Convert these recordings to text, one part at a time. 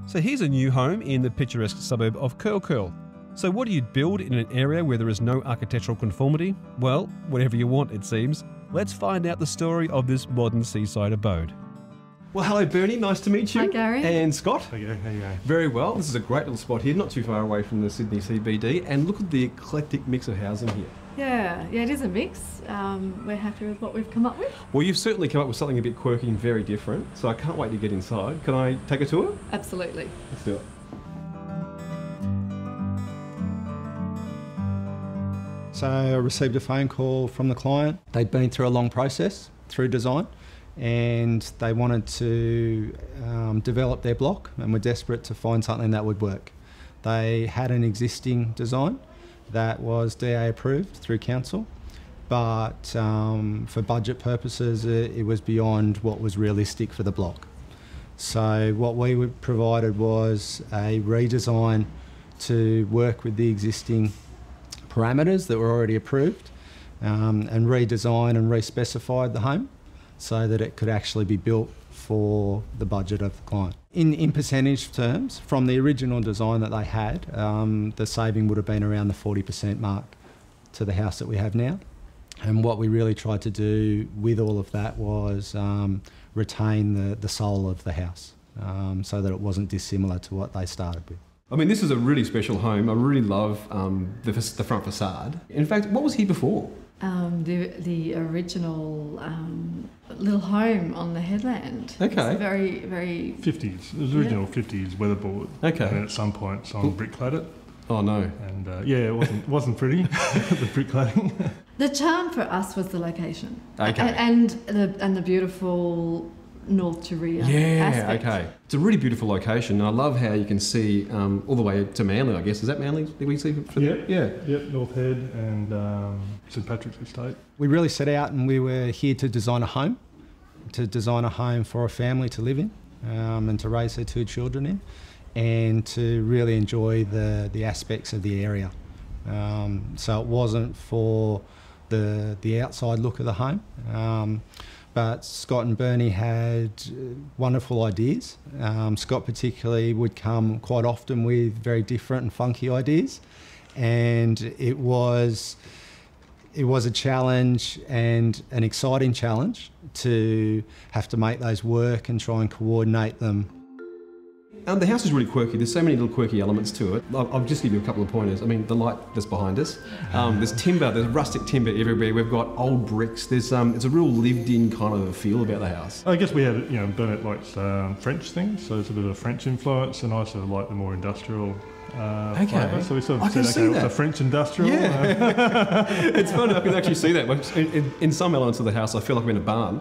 So here's a new home in the picturesque suburb of Curl. So what do you build in an area where there is no architectural conformity? Well, whatever you want, it seems. Let's find out the story of this modern seaside abode. Well, hello Berni, nice to meet you. Hi Gary. And Scott. How you going? Very well. This is a great little spot here, not too far away from the Sydney CBD, and look at the eclectic mix of housing here. Yeah, it is a mix. We're happy with what we've come up with. Well, you've certainly come up with something a bit quirky and very different, so I can't wait to get inside. Can I take a tour? Absolutely. Let's do it. So I received a phone call from the client. They'd been through a long process through design, and they wanted to develop their block and were desperate to find something that would work. They had an existing design that was DA approved through council, but for budget purposes it was beyond what was realistic for the block. So what we provided was a redesign to work with the existing parameters that were already approved, and redesign and respecified the home so that it could actually be built for the budget of the client. In percentage terms, from the original design that they had, the saving would have been around the 40% mark to the house that we have now. And what we really tried to do with all of that was retain the soul of the house, so that it wasn't dissimilar to what they started with. I mean, this is a really special home. I really love the front facade. In fact, what was here before? The original little home on the headland. Okay. It's very, very... 50s. It was original 50s weatherboard. Okay. And then at some point someone bricklayed it. Oh no. And it wasn't pretty, the bricklaying. The charm for us was the location. Okay. And the beautiful north to rear aspect. Okay. It's a really beautiful location. I love how you can see all the way to Manly, I guess. Is that Manly that we see? Yep, North Head and St Patrick's Estate. We really set out and we were here to design a home for a family to live in, and to raise their 2 children in, and to really enjoy the aspects of the area. So it wasn't for the outside look of the home. But Scott and Berni had wonderful ideas. Scott particularly would come quite often with very different and funky ideas, and it was a challenge and an exciting challenge to have to make those work and try and coordinate them. The house is really quirky. There's so many little quirky elements to it. I'll just give you a couple of pointers. I mean, the light that's behind us. There's timber. There's rustic timber everywhere. We've got old bricks. There's it's a real lived-in kind of feel about the house. I guess we had, Bernard likes French things, so it's a bit of a French influence, and I sort of like the more industrial flavour. So we sort of said, okay, it's a French industrial. Yeah. It's funny, I can actually see that. In some elements of the house, I feel like I'm in a barn.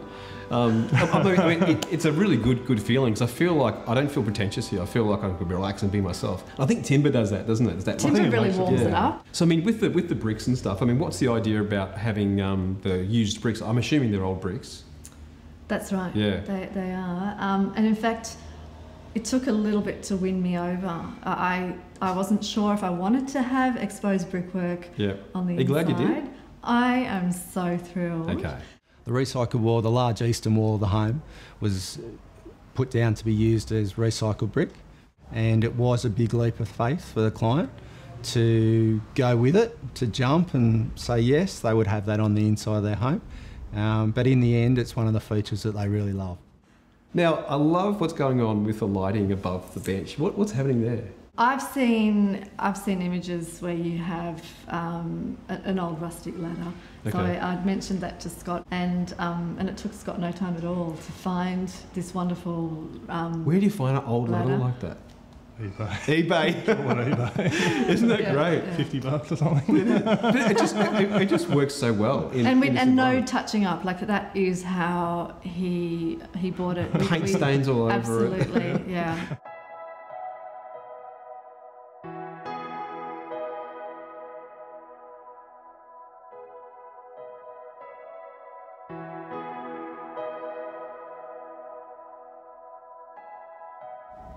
I mean, it's a really good feeling, because I feel like I don't feel pretentious here. I feel like I can relax and be myself. I think timber does that, doesn't it? It's that timber really warms it up. So I mean, with the bricks and stuff, I mean, what's the idea about having the used bricks? I'm assuming they're old bricks. That's right. Yeah. They are. And in fact, it took a little bit to win me over. I wasn't sure if I wanted to have exposed brickwork on the inside. Are you glad you did? I am so thrilled. Okay. The recycled wall, the large eastern wall of the home, was put down to be used as recycled brick, and it was a big leap of faith for the client to go with it, to jump and say yes, they would have that on the inside of their home. But in the end, it's one of the features that they really love. Now, I love what's going on with the lighting above the bench. What's happening there? I've seen images where you have an old rustic ladder. Okay. So I'd mentioned that to Scott, and it took Scott no time at all to find this wonderful Where do you find an old ladder like that? eBay. eBay. Isn't that great? Yeah. $50 or something. It just works so well. And no touching up. Like, that is how he bought it. Paint stains all over absolutely, it. Absolutely, yeah.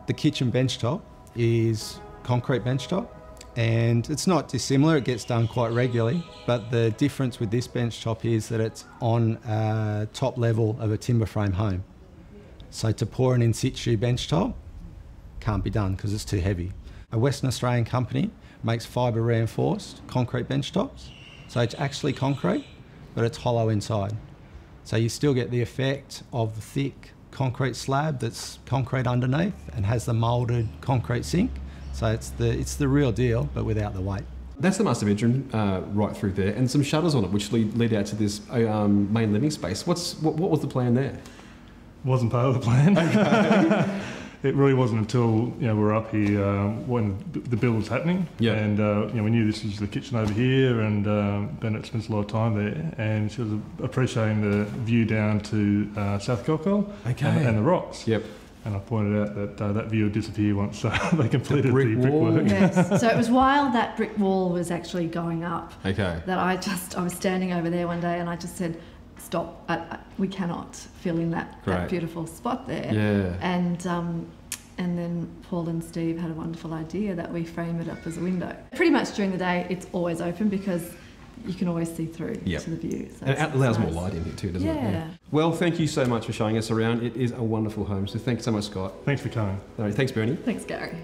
The kitchen benchtop is concrete benchtop, and it's not dissimilar, it gets done quite regularly, but the difference with this benchtop is that it's on a top level of a timber frame home. So to pour an in situ benchtop, can't be done because it's too heavy. A Western Australian company makes fibre reinforced concrete bench tops. So it's actually concrete, but it's hollow inside. So you still get the effect of the thick concrete slab that's concrete underneath and has the moulded concrete sink. So it's the real deal, but without the weight. That's the master bedroom right through there, and some shutters on it, which lead out to this main living space. What was the plan there? Wasn't part of the plan. Okay. It really wasn't until we were up here when the build was happening, and we knew this was the kitchen over here, and Bennett spends a lot of time there, and she was appreciating the view down to South Quirky and the rocks. Yep. And I pointed out that that view would disappear once they completed the brickwork. Yes. So it was while that brick wall was actually going up that I was standing over there one day and I just said, stop, we cannot fill in that beautiful spot there. Yeah. And then Paul and Steve had a wonderful idea that we frame it up as a window. Pretty much during the day it's always open because you can always see through to the view. So and it allows more light in here too, doesn't it? Yeah. Well, thank you so much for showing us around. It is a wonderful home. So thanks so much, Scott. Thanks for coming. All right, thanks, Berni. Thanks, Gary.